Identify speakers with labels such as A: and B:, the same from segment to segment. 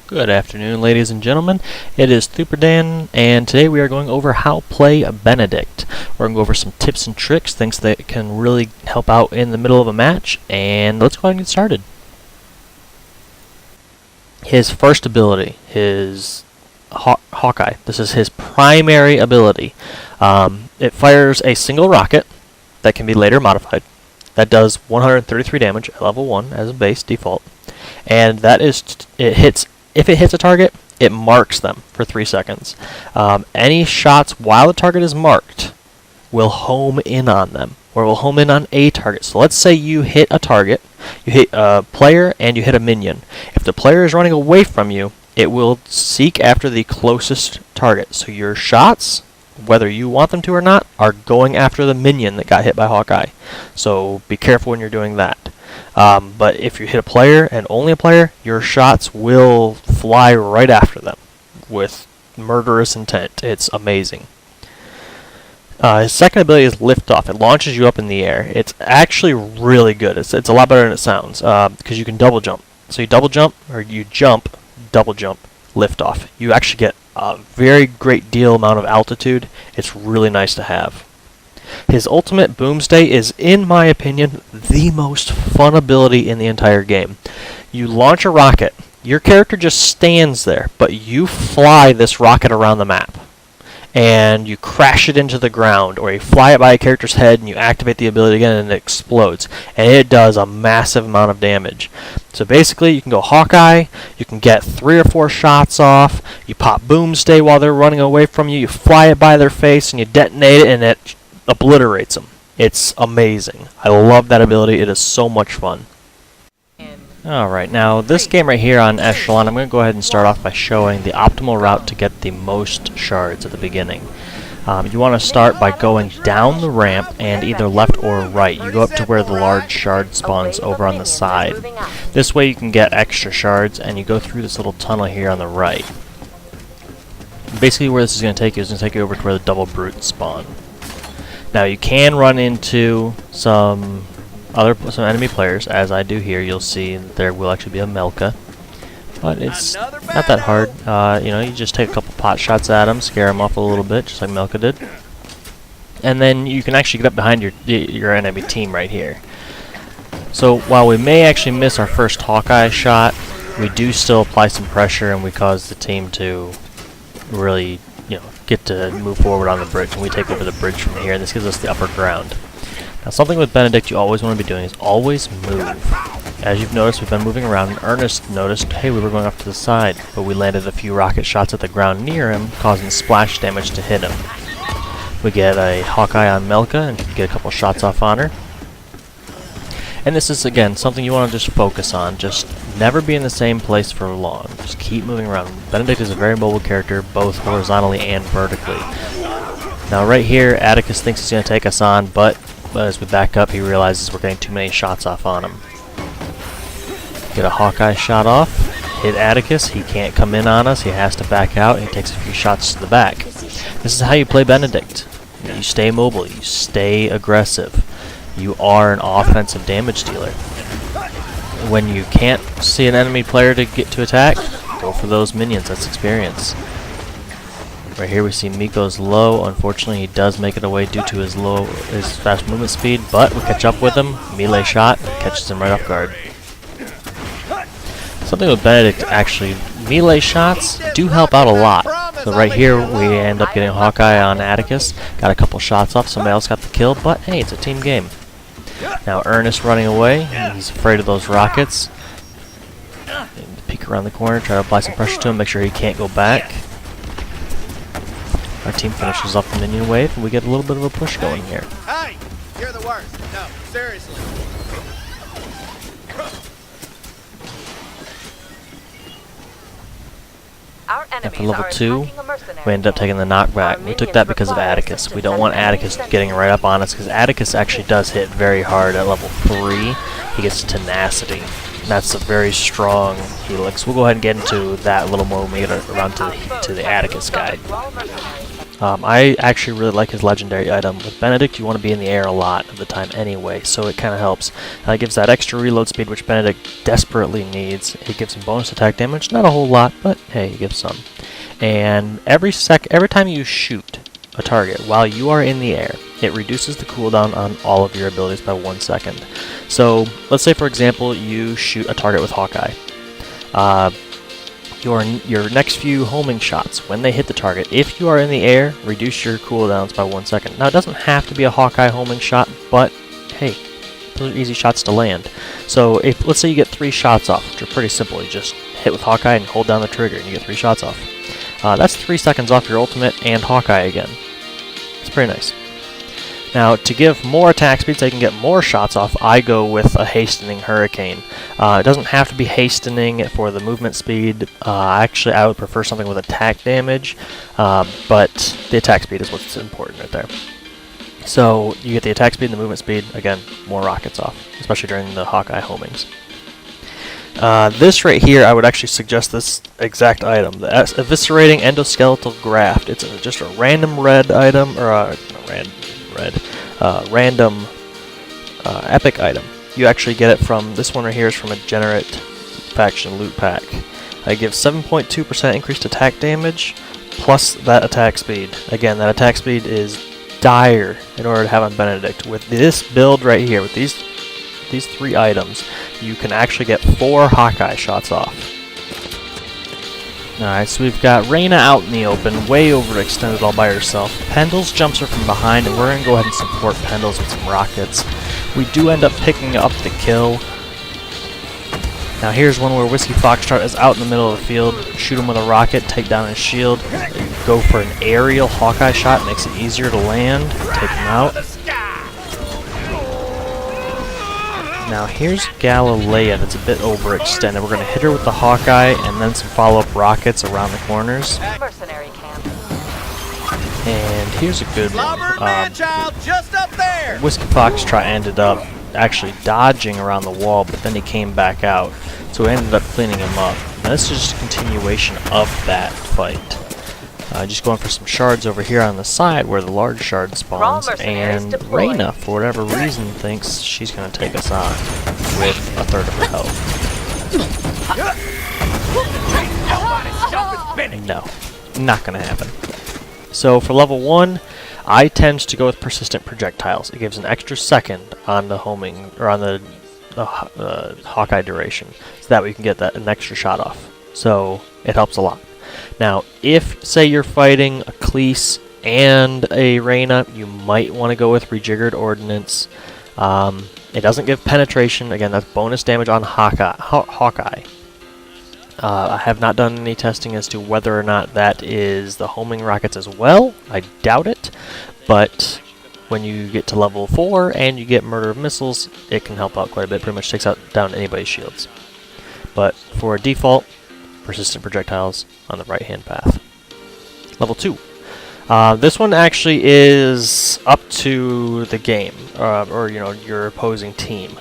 A: Good afternoon, ladies and gentlemen. It is Thuperdan, and today we are going over how to play Benedict. We're going to go over some tips and tricks, things that can really help out in the middle of a match, and let's go ahead and get started. His first ability, his Hawkeye. This is his primary ability. It fires a single rocket that can be later modified. That does 133 damage at level 1 as a base default, and that is if it hits a target, it marks them for 3 seconds. Any shots while the target is marked will home in on them, or will home in on a target. So let's say you hit a target, you hit a player, and you hit a minion. If the player is running away from you, it will seek after the closest target. So your shots, whether you want them to or not, are going after the minion that got hit by Hawkeye. So be careful when you're doing that. But if you hit a player and only a player, your shots will fly right after them with murderous intent. It's amazing. His second ability is Liftoff. It launches you up in the air. It's actually really good. It's a lot better than it sounds because you can double jump. So you double jump, or you jump, double jump, Liftoff. You actually get a very great deal amount of altitude. It's really nice to have. His ultimate Boomstay is, in my opinion, the most fun ability in the entire game. You launch a rocket. Your character just stands there, but you fly this rocket around the map. And you crash it into the ground, or you fly it by a character's head and you activate the ability again and it explodes. And it does a massive amount of damage. So basically, you can go Hawkeye, you can get 3 or 4 shots off, you pop Boomstay while they're running away from you, you fly it by their face and you detonate it and it obliterates them. It's amazing. I love that ability. It is so much fun. Alright, now this game right here on Echelon, I'm going to go ahead and start off by showing the optimal route to get the most shards at the beginning. You want to start by going down the ramp and either left or right. You go up to where the large shard spawns over on the side. This way you can get extra shards, and you go through this little tunnel here on the right. Basically where this is going to take you is going to take you over to where the double brute spawn. Now you can run into some enemy players, as I do here. You'll see that there will actually be a Melka, but it's not that hard. You just take a couple pot shots at them, scare them off a little bit, just like Melka did, and then you can actually get up behind your enemy team right here. So while we may actually miss our first Hawkeye shot, we do still apply some pressure, and we cause the team to really get to move forward on the bridge, and we take over the bridge from here, and this gives us the upper ground. Now, something with Benedict you always want to be doing is always move. As you've noticed, we've been moving around, and Ernest noticed, hey, we were going off to the side, but we landed a few rocket shots at the ground near him, causing splash damage to hit him. We get a Hawkeye on Melka, and get a couple shots off on her. And this is, again, something you want to just focus on. Just never be in the same place for long. Just keep moving around. Benedict is a very mobile character, both horizontally and vertically. Now right here, Atticus thinks he's going to take us on, but as we back up, he realizes we're getting too many shots off on him. Get a Hawkeye shot off, hit Atticus, he can't come in on us, he has to back out, and he takes a few shots to the back. This is how you play Benedict. You stay mobile, you stay aggressive. You are an offensive damage dealer. When you can't see an enemy player to get to attack, go for those minions. That's experience. Right here we see Miko's low. Unfortunately, he does make it away due to his fast movement speed, but we catch up with him. Melee shot catches him right off guard. Something with Benedict, actually, melee shots do help out a lot. So right here we end up getting Hawkeye on Atticus. Got a couple shots off. Somebody else got the kill, but hey, it's a team game. Now Ernest running away. He's afraid of those rockets. Peek around the corner, try to apply some pressure to him, make sure he can't go back. Our team finishes off the minion wave, and we get a little bit of a push going here.
B: Hey, you're the worst. No, seriously.
A: After level 2, we end up taking the knockback. We took that because of Atticus. We don't want Atticus getting right up on us, because Atticus actually does hit very hard at level 3. He gets tenacity. And that's a very strong helix. We'll go ahead and get into that a little more when we get around to the Atticus guide. I actually really like his legendary item. With Benedict, you want to be in the air a lot of the time anyway, so it kind of helps. It gives that extra reload speed, which Benedict desperately needs. It gives him bonus attack damage, not a whole lot, but hey, it gives some. And every time you shoot a target while you are in the air, it reduces the cooldown on all of your abilities by 1 second. So let's say, for example, you shoot a target with Hawkeye. Your next few homing shots, when they hit the target, if you are in the air, reduce your cooldowns by 1 second. Now, it doesn't have to be a Hawkeye homing shot, but hey, those are easy shots to land. So if, let's say you get 3 shots off, which are pretty simple. You just hit with Hawkeye and hold down the trigger and you get 3 shots off. That's 3 seconds off your ultimate and Hawkeye again. It's pretty nice. Now, to give more attack speed so you can get more shots off, I go with a Hastening Hurricane. It doesn't have to be hastening for the movement speed. Actually, I would prefer something with attack damage, but the attack speed is what's important right there. So, you get the attack speed and the movement speed, again, more rockets off, especially during the Hawkeye homings. This right here, I would actually suggest this exact item, the Eviscerating Endoskeletal Graft. It's just a random red item, or random epic item. You actually get it from, this one right here is from a Generate faction loot pack. It gives 7.2% increased attack damage, plus that attack speed. Again, that attack speed is dire in order to have on Benedict. With this build right here, with these 3 items, you can actually get 4 Hawkeye shots off. Alright, so we've got Reyna out in the open, way overextended all by herself. Pendles jumps her from behind, and we're going to go ahead and support Pendles with some rockets. We do end up picking up the kill. Now here's one where Whiskey Foxtrot is out in the middle of the field. Shoot him with a rocket, take down his shield. Go for an aerial Hawkeye shot, makes it easier to land. Take him out. Now here's Galilea that's a bit overextended. We're going to hit her with the Hawkeye and then some follow-up rockets around the corners.
C: Mercenary camp.
A: And here's a good one.
B: Man-child, just up there.
A: Whiskey Foxtrot ended up actually dodging around the wall, but then he came back out. So we ended up cleaning him up. Now this is just a continuation of that fight. Just going for some shards over here on the side where the large shard spawns, and Reyna, for whatever reason, thinks she's going to take us on with a third of her health. No, not going to happen. So for level 1, I tend to go with persistent projectiles. It gives an extra second on the homing, or on the Hawkeye duration, so that way you can get an extra shot off. So it helps a lot. Now, if, say, you're fighting a Cleese and a Reyna, you might want to go with Rejiggered Ordnance. It doesn't give penetration. Again, that's bonus damage on Hawkeye. I have not done any testing as to whether or not that is the homing rockets as well. I doubt it. But when you get to level 4 and you get Murder of Missiles, it can help out quite a bit. Pretty much takes down anybody's shields. But for default, persistent projectiles on the right-hand path. Level 2. This one actually is up to the game, or your opposing team.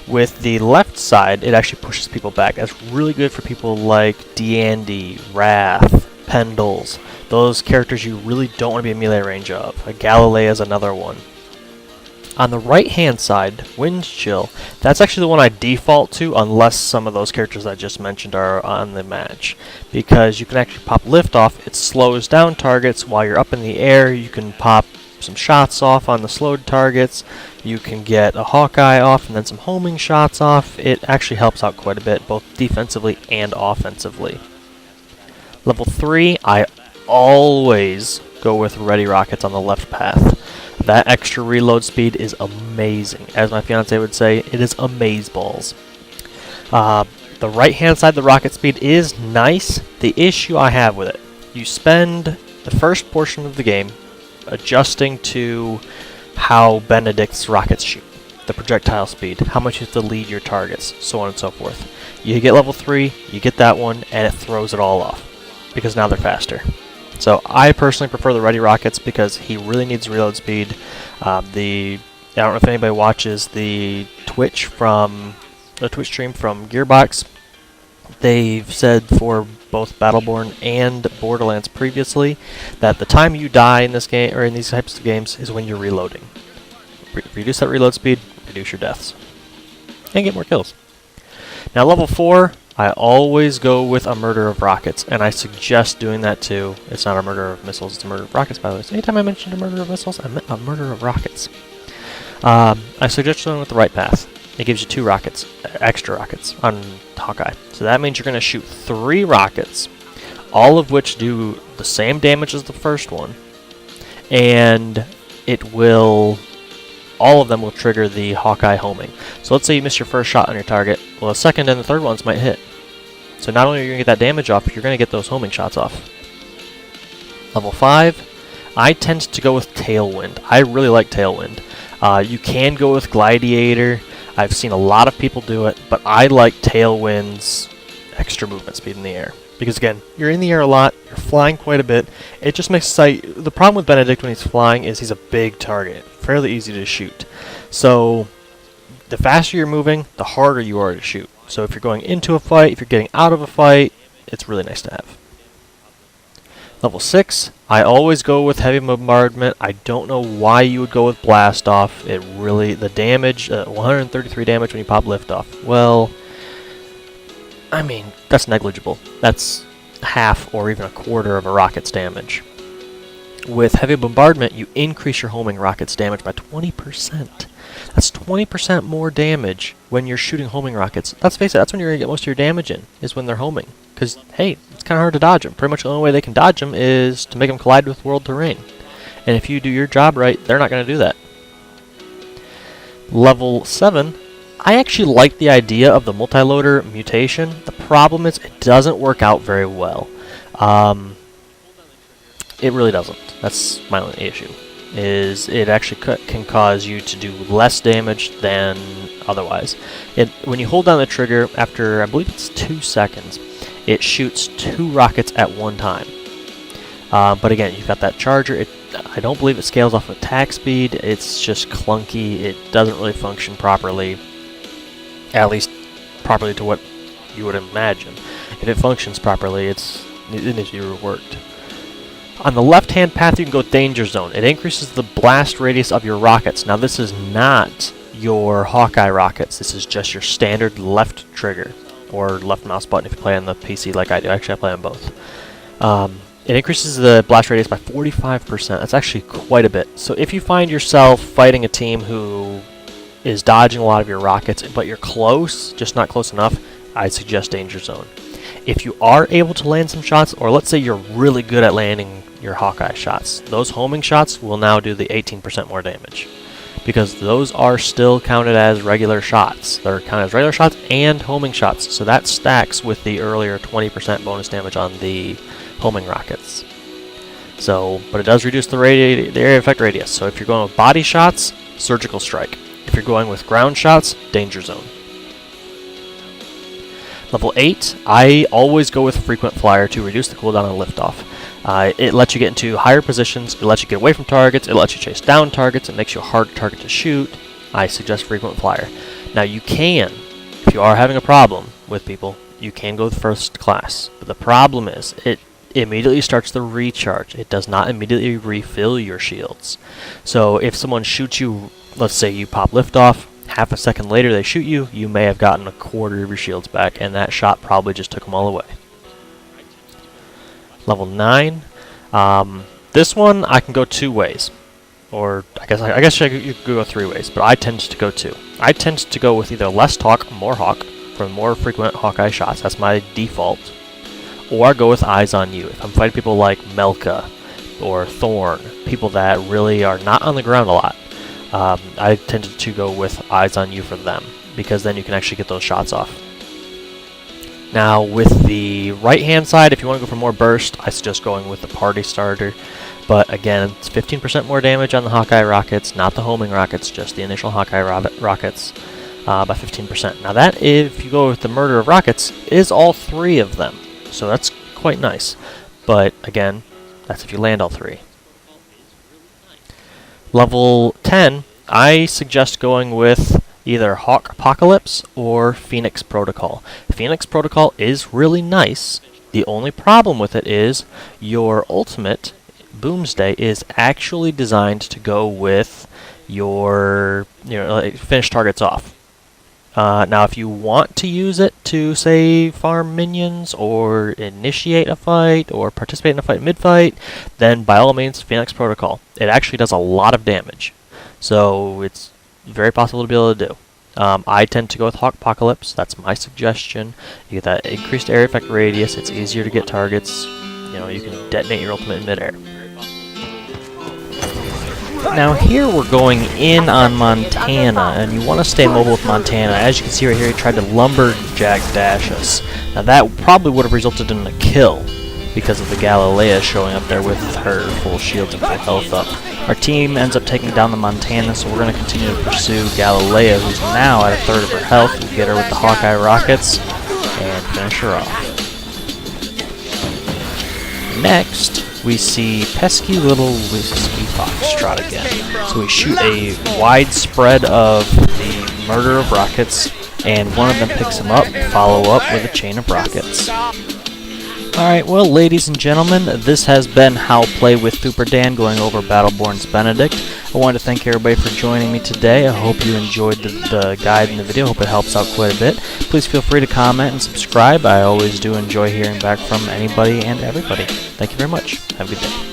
A: With the left side, it actually pushes people back. That's really good for people like Deandy, Wrath, Pendles. Those characters you really don't want to be in melee range of. Galilea is another one. On the right-hand side, Wind Chill, that's actually the one I default to unless some of those characters I just mentioned are on the match. Because you can actually pop Lift Off, it slows down targets while you're up in the air. You can pop some shots off on the slowed targets. You can get a Hawkeye off and then some homing shots off. It actually helps out quite a bit, both defensively and offensively. Level 3, I always go with Ready Rockets on the left path. That extra reload speed is amazing. As my fiance would say, it is amazeballs. The right-hand side, the rocket speed is nice. The issue I have with it, you spend the first portion of the game adjusting to how Benedict's rockets shoot, the projectile speed, how much you have to lead your targets, so on and so forth. You get level 3, you get that one, and it throws it all off, because now they're faster. So I personally prefer the Ready Rockets because he really needs reload speed. I don't know if anybody watches the Twitch stream from Gearbox. They've said for both Battleborn and Borderlands previously that the time you die in this game or in these types of games is when you're reloading. Reduce that reload speed, reduce your deaths, and get more kills. Now level 4, I always go with a murder of rockets, and I suggest doing that too. It's not a murder of missiles, it's a murder of rockets, by the way. So anytime I mentioned a murder of missiles, I meant a murder of rockets. I suggest going with the right path. It gives you 2 rockets, extra rockets, on Hawkeye. So that means you're going to shoot 3 rockets, all of which do the same damage as the first one, and all of them will trigger the Hawkeye homing. So let's say you miss your first shot on your target, well the second and the third ones might hit. So not only are you going to get that damage off, but you're going to get those homing shots off. Level 5, I tend to go with Tailwind. I really like Tailwind. You can go with Gladiator. I've seen a lot of people do it, but I like Tailwind's extra movement speed in the air. Because again, you're in the air a lot, you're flying quite a bit. It just makes sight. The problem with Benedict when he's flying is he's a big target, fairly easy to shoot. So the faster you're moving, the harder you are to shoot. So if you're going into a fight, if you're getting out of a fight, it's really nice to have. Level 6, I always go with Heavy Bombardment. I don't know why you would go with Blast Off. It really, the damage, 133 damage when you pop Lift Off. Well, I mean, that's negligible. That's half or even a quarter of a rocket's damage. With Heavy Bombardment, you increase your homing rocket's damage by 20%. That's 20% more damage when you're shooting homing rockets. Let's face it, that's when you're going to get most of your damage in, is when they're homing. Because, hey, it's kind of hard to dodge them. Pretty much the only way they can dodge them is to make them collide with world terrain. And if you do your job right, they're not going to do that. Level 7, I actually like the idea of the multi-loader mutation. The problem is it doesn't work out very well. It really doesn't. That's my only issue. Is it actually can cause you to do less damage than otherwise. When you hold down the trigger, after I believe it's 2 seconds, it shoots 2 rockets at one time. But again, you've got that charger. I don't believe it scales off of attack speed. It's just clunky. It doesn't really function properly. At least properly to what you would imagine. If it functions properly, it needs to be reworked. On the left-hand path, you can go Danger Zone. It increases the blast radius of your rockets. Now, this is not your Hawkeye rockets. This is just your standard left trigger, or left mouse button if you play on the PC like I do. Actually, I play on both. It increases the blast radius by 45%. That's actually quite a bit. So if you find yourself fighting a team who is dodging a lot of your rockets, but you're close, just not close enough, I'd suggest Danger Zone. If you are able to land some shots, or let's say you're really good at landing your Hawkeye shots, those homing shots will now do the 18% more damage. Because those are still counted as regular shots. They're counted as regular shots and homing shots, so that stacks with the earlier 20% bonus damage on the homing rockets. So, but it does reduce the area effect radius. So if you're going with body shots, Surgical Strike. If you're going with ground shots, Danger Zone. Level 8, I always go with Frequent Flyer to reduce the cooldown on liftoff. It lets you get into higher positions, it lets you get away from targets, it lets you chase down targets, it makes you a hard target to shoot. I suggest Frequent Flyer. Now you can, if you are having a problem with people, you can go with First Class. But the problem is, it immediately starts the recharge. It does not immediately refill your shields. So if someone shoots you, let's say you pop liftoff, half a second later they shoot you, you may have gotten a quarter of your shields back, and that shot probably just took them all away. Level 9. This one I can go 2 ways. Or I guess you could go 3 ways, but I tend to go 2. I tend to go with either less talk, more hawk, for more frequent Hawkeye shots. That's my default. Or I go with Eyes on You. If I'm fighting people like Melka or Thorn, people that really are not on the ground a lot, I tend to go with Eyes on You for them, because then you can actually get those shots off. Now, with the right-hand side, if you want to go for more burst, I suggest going with the Party Starter. But again, it's 15% more damage on the Hawkeye rockets, not the homing rockets, just the initial Hawkeye rockets, by 15%. Now that, if you go with the Murder of Rockets, is all 3 of them. So that's quite nice. But again, that's if you land all 3. Level 10, I suggest going with either Hawk Apocalypse or Phoenix Protocol. Phoenix Protocol is really nice. The only problem with it is your ultimate, Boomsday, is actually designed to go with your, like, finish targets off. Now, if you want to use it to, say, farm minions or initiate a fight or participate in a fight mid-fight, then by all means, Phoenix Protocol. It actually does a lot of damage, so it's very possible to be able to do. I tend to go with Hawk Apocalypse. That's my suggestion. You get that increased area effect radius. It's easier to get targets. You can detonate your ultimate in midair. Now here we're going in on Montana, and you want to stay mobile with Montana. As you can see right here, he tried to lumberjack dash us. Now that probably would have resulted in a kill because of the Galilea showing up there with her full shields and full health up. Our team ends up taking down the Montana, so we're going to continue to pursue Galilea, who's now at a third of her health. We'll get her with the Hawkeye rockets and finish her off. Next, we see pesky little whiskey foxtrot again. So we shoot a wide spread of the murder of rockets, and one of them picks him up, follow up with a chain of rockets. Alright, well, ladies and gentlemen, this has been How Play with Super Dan, going over Battleborn's Benedict. I want to thank everybody for joining me today. I hope you enjoyed the guide in the video. I hope it helps out quite a bit. Please feel free to comment and subscribe. I always do enjoy hearing back from anybody and everybody. Thank you very much. Have a good day.